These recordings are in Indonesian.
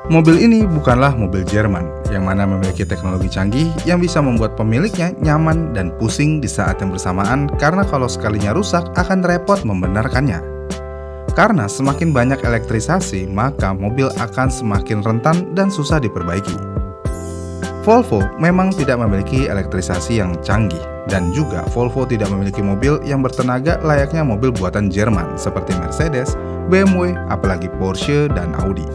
Mobil ini bukanlah mobil Jerman, yang mana memiliki teknologi canggih yang bisa membuat pemiliknya nyaman dan pusing di saat yang bersamaan karena kalau sekalinya rusak akan repot membenarkannya. Karena semakin banyak elektrisasi, maka mobil akan semakin rentan dan susah diperbaiki. Volvo memang tidak memiliki elektrisasi yang canggih, dan juga Volvo tidak memiliki mobil yang bertenaga layaknya mobil buatan Jerman seperti Mercedes, BMW, apalagi Porsche dan Audi.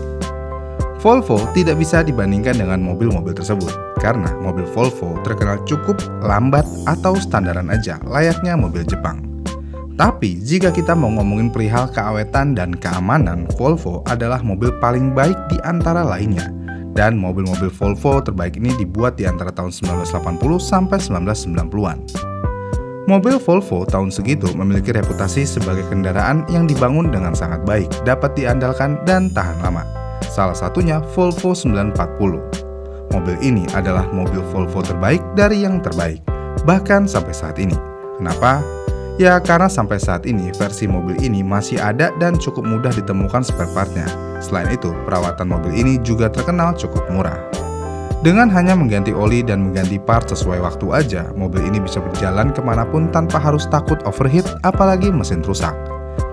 Volvo tidak bisa dibandingkan dengan mobil-mobil tersebut, karena mobil Volvo terkenal cukup lambat atau standaran aja, layaknya mobil Jepang. Tapi, jika kita mau ngomongin perihal keawetan dan keamanan, Volvo adalah mobil paling baik di antara lainnya. Dan mobil-mobil Volvo terbaik ini dibuat di antara tahun 1980 sampai 1990-an. Mobil Volvo tahun segitu memiliki reputasi sebagai kendaraan yang dibangun dengan sangat baik, dapat diandalkan dan tahan lama. Salah satunya Volvo 940. Mobil ini adalah mobil Volvo terbaik dari yang terbaik, bahkan sampai saat ini. Kenapa? Ya karena sampai saat ini versi mobil ini masih ada dan cukup mudah ditemukan spare partnya. Selain itu, perawatan mobil ini juga terkenal cukup murah. Dengan hanya mengganti oli dan mengganti part sesuai waktu aja, mobil ini bisa berjalan kemanapun tanpa harus takut overheat, apalagi mesin rusak.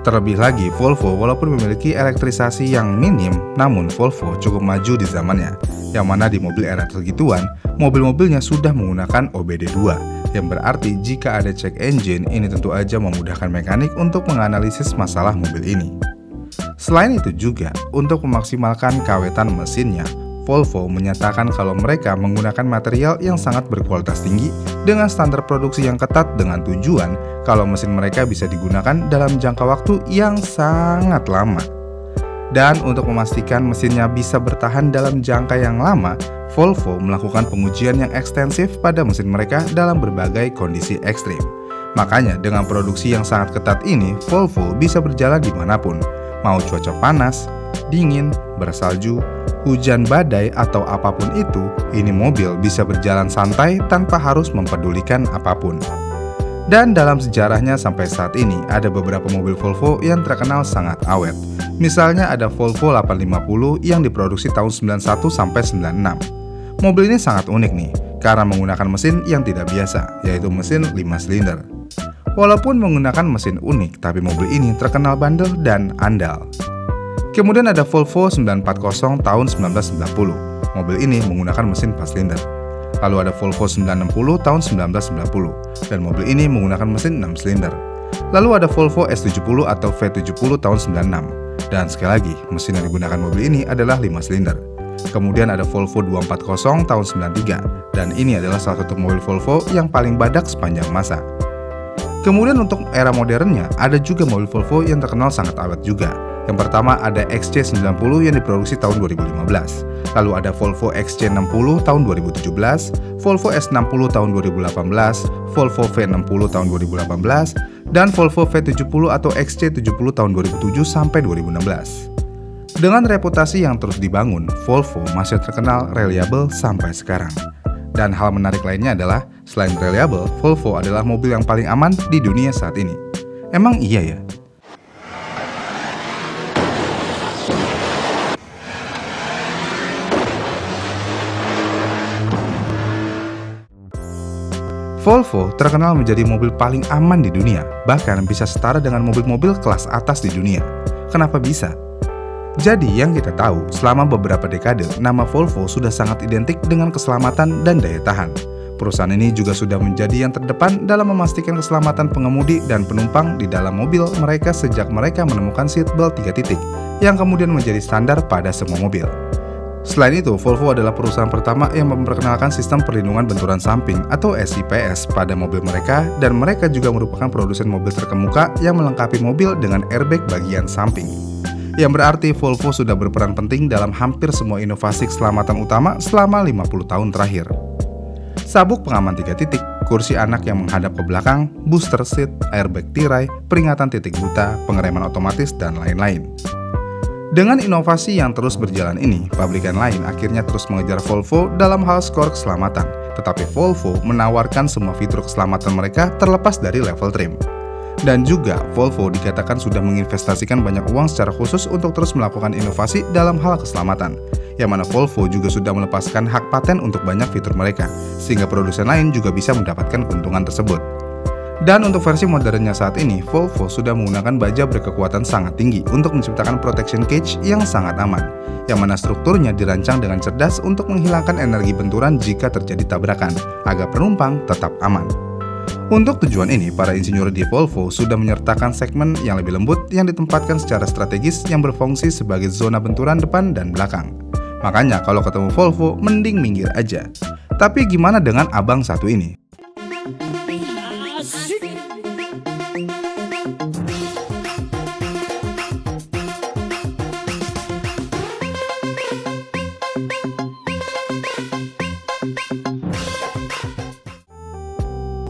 Terlebih lagi, Volvo walaupun memiliki elektrisasi yang minim, namun Volvo cukup maju di zamannya, yang mana di mobil era segituan, mobil-mobilnya sudah menggunakan OBD2, yang berarti jika ada cek engine, ini tentu aja memudahkan mekanik untuk menganalisis masalah mobil ini. Selain itu juga, untuk memaksimalkan keawetan mesinnya, Volvo menyatakan kalau mereka menggunakan material yang sangat berkualitas tinggi dengan standar produksi yang ketat dengan tujuan kalau mesin mereka bisa digunakan dalam jangka waktu yang sangat lama. Dan untuk memastikan mesinnya bisa bertahan dalam jangka yang lama, Volvo melakukan pengujian yang ekstensif pada mesin mereka dalam berbagai kondisi ekstrim. Makanya dengan produksi yang sangat ketat ini, Volvo bisa berjalan dimanapun, mau cuaca panas, dingin, bersalju, hujan badai atau apapun itu, ini mobil bisa berjalan santai tanpa harus mempedulikan apapun. Dan dalam sejarahnya sampai saat ini, ada beberapa mobil Volvo yang terkenal sangat awet. Misalnya ada Volvo 850 yang diproduksi tahun 91 sampai 96. Mobil ini sangat unik nih, karena menggunakan mesin yang tidak biasa, yaitu mesin 5 silinder. Walaupun menggunakan mesin unik, tapi mobil ini terkenal bandel dan andal. Kemudian ada Volvo 940 tahun 1990. Mobil ini menggunakan mesin 4 silinder. Lalu ada Volvo 960 tahun 1990 dan mobil ini menggunakan mesin 6 silinder. Lalu ada Volvo S70 atau V70 tahun 96. Dan sekali lagi, mesin yang digunakan mobil ini adalah 5 silinder. Kemudian ada Volvo 240 tahun 93 dan ini adalah salah satu mobil Volvo yang paling badak sepanjang masa. Kemudian untuk era modernnya, ada juga mobil Volvo yang terkenal sangat awet juga. Yang pertama ada XC90 yang diproduksi tahun 2015. Lalu ada Volvo XC60 tahun 2017, Volvo S60 tahun 2018, Volvo V60 tahun 2018, dan Volvo V70 atau XC70 tahun 2007 sampai 2016. Dengan reputasi yang terus dibangun, Volvo masih terkenal reliable sampai sekarang. Dan hal menarik lainnya adalah, selain reliable, Volvo adalah mobil yang paling aman di dunia saat ini. Emang iya ya? Volvo terkenal menjadi mobil paling aman di dunia, bahkan bisa setara dengan mobil-mobil kelas atas di dunia. Kenapa bisa? Jadi yang kita tahu, selama beberapa dekade, nama Volvo sudah sangat identik dengan keselamatan dan daya tahan. Perusahaan ini juga sudah menjadi yang terdepan dalam memastikan keselamatan pengemudi dan penumpang di dalam mobil mereka sejak mereka menemukan seatbelt 3 titik, yang kemudian menjadi standar pada semua mobil. Selain itu, Volvo adalah perusahaan pertama yang memperkenalkan sistem perlindungan benturan samping atau SIPS pada mobil mereka, dan mereka juga merupakan produsen mobil terkemuka yang melengkapi mobil dengan airbag bagian samping. Yang berarti Volvo sudah berperan penting dalam hampir semua inovasi keselamatan utama selama 50 tahun terakhir. Sabuk pengaman 3 titik, kursi anak yang menghadap ke belakang, booster seat, airbag tirai, peringatan titik buta, pengereman otomatis, dan lain-lain. Dengan inovasi yang terus berjalan ini, pabrikan lain akhirnya terus mengejar Volvo dalam hal skor keselamatan. Tetapi Volvo menawarkan semua fitur keselamatan mereka terlepas dari level trim. Dan juga, Volvo dikatakan sudah menginvestasikan banyak uang secara khusus untuk terus melakukan inovasi dalam hal keselamatan, yang mana Volvo juga sudah melepaskan hak paten untuk banyak fitur mereka, sehingga produsen lain juga bisa mendapatkan keuntungan tersebut. Dan untuk versi modernnya saat ini, Volvo sudah menggunakan baja berkekuatan sangat tinggi untuk menciptakan protection cage yang sangat aman, yang mana strukturnya dirancang dengan cerdas untuk menghilangkan energi benturan jika terjadi tabrakan, agar penumpang tetap aman. Untuk tujuan ini, para insinyur di Volvo sudah menyertakan segmen yang lebih lembut yang ditempatkan secara strategis yang berfungsi sebagai zona benturan depan dan belakang. Makanya kalau ketemu Volvo, mending minggir aja. Tapi gimana dengan abang satu ini?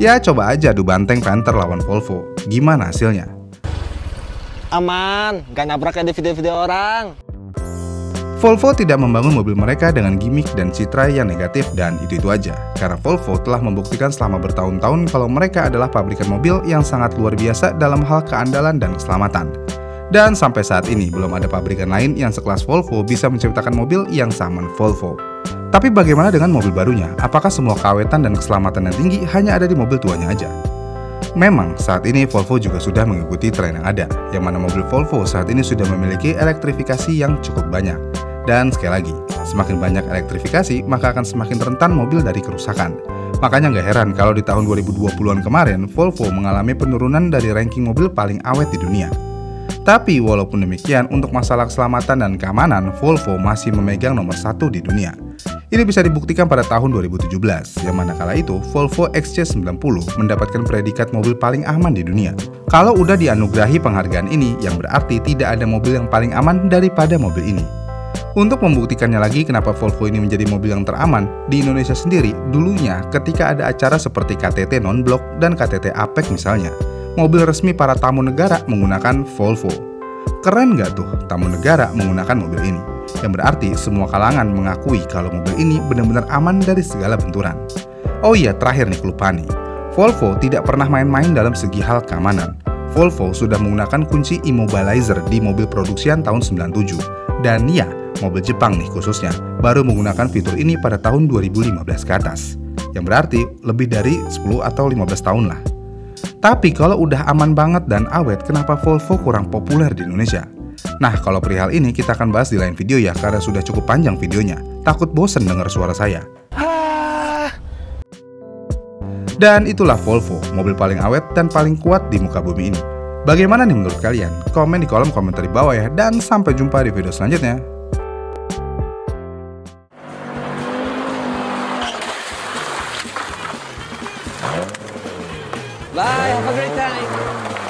Ya coba aja adu banteng Panther lawan Volvo, gimana hasilnya? Aman, gak nabrak kayak di video-video orang. Volvo tidak membangun mobil mereka dengan gimmick dan citra yang negatif dan itu-itu aja. Karena Volvo telah membuktikan selama bertahun-tahun kalau mereka adalah pabrikan mobil yang sangat luar biasa dalam hal keandalan dan keselamatan. Dan sampai saat ini belum ada pabrikan lain yang sekelas Volvo bisa menciptakan mobil yang sama Volvo. Tapi bagaimana dengan mobil barunya? Apakah semua keawetan dan keselamatan yang tinggi hanya ada di mobil tuanya aja? Memang, saat ini Volvo juga sudah mengikuti tren yang ada, yang mana mobil Volvo saat ini sudah memiliki elektrifikasi yang cukup banyak. Dan sekali lagi, semakin banyak elektrifikasi, maka akan semakin rentan mobil dari kerusakan. Makanya nggak heran kalau di tahun 2020-an kemarin, Volvo mengalami penurunan dari ranking mobil paling awet di dunia. Tapi walaupun demikian, untuk masalah keselamatan dan keamanan, Volvo masih memegang nomor 1 di dunia. Ini bisa dibuktikan pada tahun 2017, yang mana kala itu Volvo XC90 mendapatkan predikat mobil paling aman di dunia. Kalau udah dianugerahi penghargaan ini, yang berarti tidak ada mobil yang paling aman daripada mobil ini. Untuk membuktikannya lagi kenapa Volvo ini menjadi mobil yang teraman, di Indonesia sendiri, dulunya ketika ada acara seperti KTT Non-Blok dan KTT APEC misalnya, mobil resmi para tamu negara menggunakan Volvo. Keren nggak tuh tamu negara menggunakan mobil ini? Yang berarti semua kalangan mengakui kalau mobil ini benar-benar aman dari segala benturan. Oh iya, terakhir nih kelupaan nih. Volvo tidak pernah main-main dalam segi hal keamanan. Volvo sudah menggunakan kunci immobilizer di mobil produksian tahun 97. Dan ya, mobil Jepang nih khususnya, baru menggunakan fitur ini pada tahun 2015 ke atas. Yang berarti lebih dari 10 atau 15 tahun lah. Tapi kalau udah aman banget dan awet, kenapa Volvo kurang populer di Indonesia? Nah, kalau perihal ini kita akan bahas di lain video ya, karena sudah cukup panjang videonya. Takut bosen dengar suara saya. Dan itulah Volvo, mobil paling awet dan paling kuat di muka bumi ini. Bagaimana nih menurut kalian? Komen di kolom komentar di bawah ya, dan sampai jumpa di video selanjutnya. Bye, have a great time.